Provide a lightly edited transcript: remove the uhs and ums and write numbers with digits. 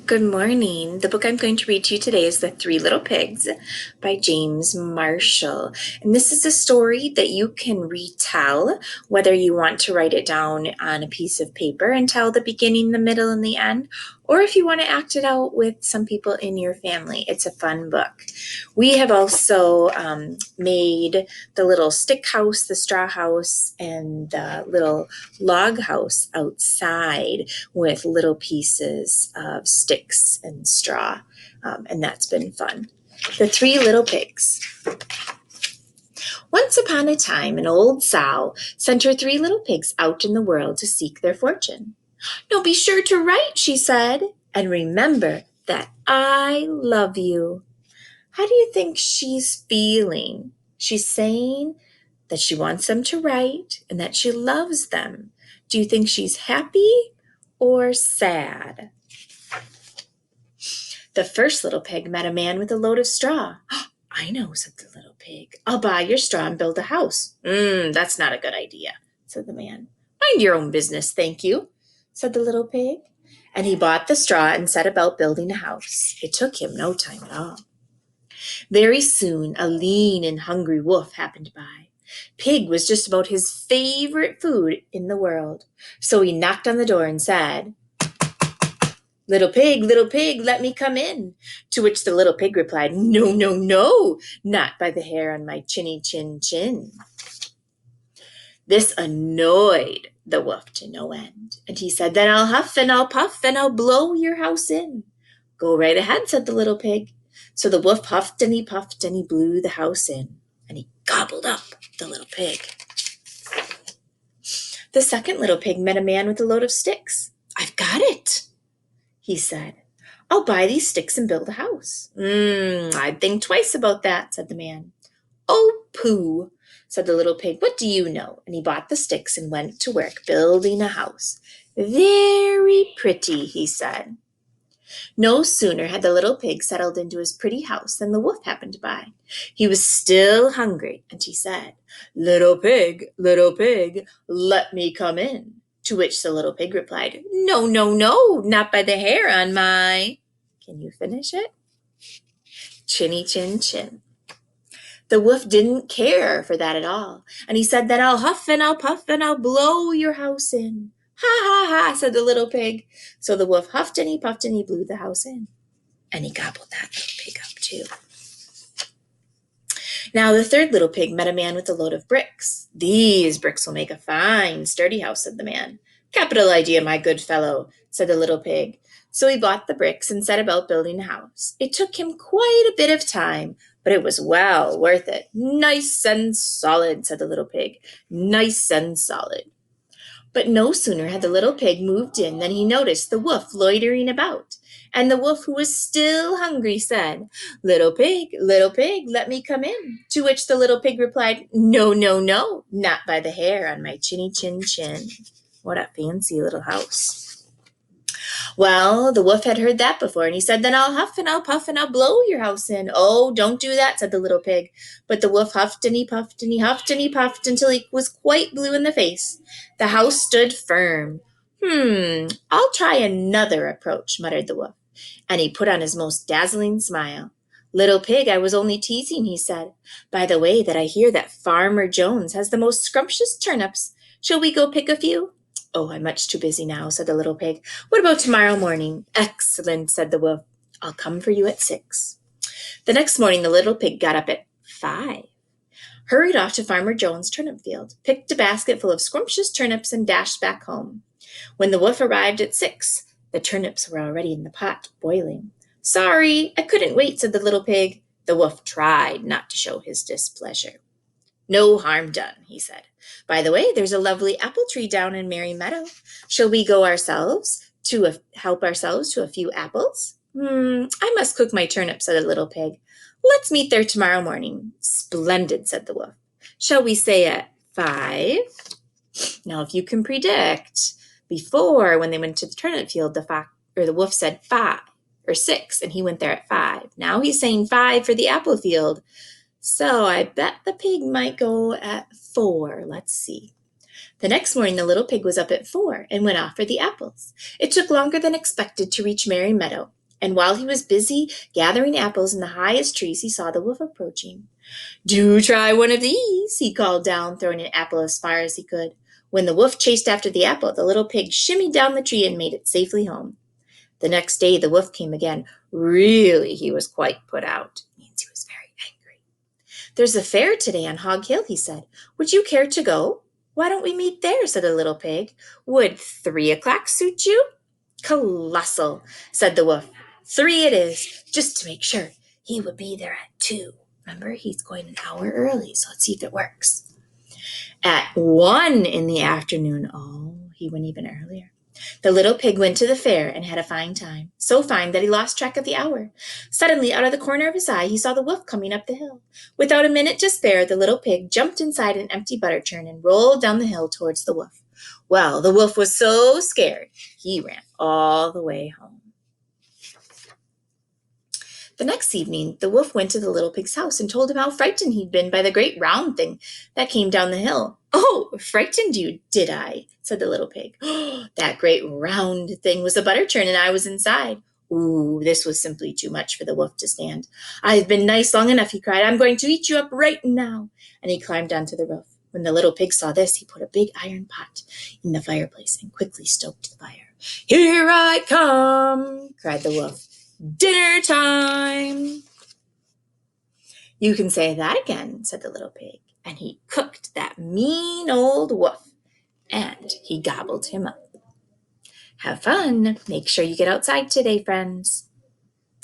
Good morning. The book I'm going to read to you today is The Three Little Pigs by James Marshall. And this is a story that you can retell, whether you want to write it down on a piece of paper and tell the beginning, the middle, and the end, or if you want to act it out with some people in your family. It's a fun book. We have also made the little stick house, the straw house, and the little log house outside with little pieces of sticks and straw, and that's been fun. The Three Little Pigs. Once upon a time, an old sow sent her three little pigs out in the world to seek their fortune. "Now be sure to write," she said, "and remember that I love you." How do you think she's feeling? She's saying that she wants them to write and that she loves them. Do you think she's happy or sad? The first little pig met a man with a load of straw. "I know," said the little pig. "I'll buy your straw and build a house." That's not a good idea," said the man. "Mind your own business, thank you," said the little pig. And he bought the straw and set about building a house. It took him no time at all. Very soon a lean and hungry wolf happened by. Pig was just about his favorite food in the world. So he knocked on the door and said, little pig, let me come in." To which the little pig replied, "No, no, no, not by the hair on my chinny chin chin." This annoyed the wolf to no end, and he said, "Then I'll huff and I'll puff and I'll blow your house in." "Go right ahead," said the little pig. So the wolf huffed and he puffed and he blew the house in, and he gobbled up the little pig. The second little pig met a man with a load of sticks. "I've got it," he said. "I'll buy these sticks and build a house." "I'd think twice about that," said the man. "Oh, pooh," said the little pig. "What do you know?" And he bought the sticks and went to work building a house. "Very pretty," he said. No sooner had the little pig settled into his pretty house than the wolf happened by. He was still hungry, and he said, little pig, let me come in." To which the little pig replied, "No, no, no, not by the hair on my—" Can you finish it? Chinny chin chin. The wolf didn't care for that at all, and he said, "Then I'll huff and I'll puff and I'll blow your house in." "Ha, ha, ha," said the little pig. So the wolf huffed and he puffed and he blew the house in. And he gobbled that little pig up too. Now the third little pig met a man with a load of bricks. "These bricks will make a fine, sturdy house," said the man. "Capital idea, my good fellow," said the little pig. So he bought the bricks and set about building a house. It took him quite a bit of time, but it was well worth it. "Nice and solid," said the little pig. "Nice and solid." But no sooner had the little pig moved in than he noticed the wolf loitering about. And the wolf, who was still hungry, said, little pig, let me come in." To which the little pig replied, "No, no, no, not by the hair on my chinny chin chin." What a fancy little house. Well, the wolf had heard that before, and he said, "Then I'll huff and I'll puff and I'll blow your house in." "Oh, don't do that," said the little pig. But the wolf huffed and he puffed and he huffed and he puffed until he was quite blue in the face. The house stood firm. I'll try another approach," muttered the wolf, and he put on his most dazzling smile. "Little pig, I was only teasing," he said. "By the way, that I hear that Farmer Jones has the most scrumptious turnips. Shall we go pick a few?" "Oh, I'm much too busy now," said the little pig. "What about tomorrow morning?" "Excellent," said the wolf. "I'll come for you at 6. The next morning the little pig got up at 5, hurried off to Farmer Jones' turnip field, picked a basket full of scrumptious turnips, and dashed back home. When the wolf arrived at 6, the turnips were already in the pot, boiling. "Sorry, I couldn't wait," said the little pig. The wolf tried not to show his displeasure. "No harm done," he said. "By the way, there's a lovely apple tree down in Merry Meadow. Shall we go ourselves to help ourselves to a few apples?" "I must cook my turnips," said the little pig. "Let's meet there tomorrow morning." "Splendid," said the wolf. "Shall we say at 5? Now, if you can predict, before, when they went to the turnip field, the wolf said 5 or 6, and he went there at 5. Now he's saying 5 for the apple field. So I bet the pig might go at 4. Let's see. The next morning the little pig was up at 4 and went off for the apples. It took longer than expected to reach Merry Meadow, And while he was busy gathering apples in the highest trees, he saw the wolf approaching. "Do try one of these," he called down, throwing an apple as far as he could. When the wolf chased after the apple, the little pig shimmied down the tree and made it safely home. The next day the wolf came again. Really, he was quite put out. It means he was very angry. "There's a fair today on Hog Hill," he said. "Would you care to go?" "Why don't we meet there?" said the little pig. "Would 3 o'clock suit you?" "Colossal," said the wolf. "3 it is, just to make sure. He would be there at 2. Remember, he's going an hour early, so let's see if it works. At 1 in the afternoon. Oh, he went even earlier. The little pig went to the fair and had a fine time, so fine that he lost track of the hour. Suddenly, out of the corner of his eye, he saw the wolf coming up the hill. Without a minute to spare, the little pig jumped inside an empty butter churn and rolled down the hill towards the wolf. Well, the wolf was so scared, he ran all the way home. The next evening, the wolf went to the little pig's house and told him how frightened he'd been by the great round thing that came down the hill. "Oh, frightened you, did I?" said the little pig. "Oh, that great round thing was a butter churn and I was inside." Ooh, this was simply too much for the wolf to stand. "I've been nice long enough," he cried. "I'm going to eat you up right now." And he climbed onto the roof. When the little pig saw this, he put a big iron pot in the fireplace and quickly stoked the fire. "Here I come," cried the wolf. "Dinner time." "You can say that again," said the little pig. And he cooked that mean old wolf, and he gobbled him up. Have fun. Make sure you get outside today, friends.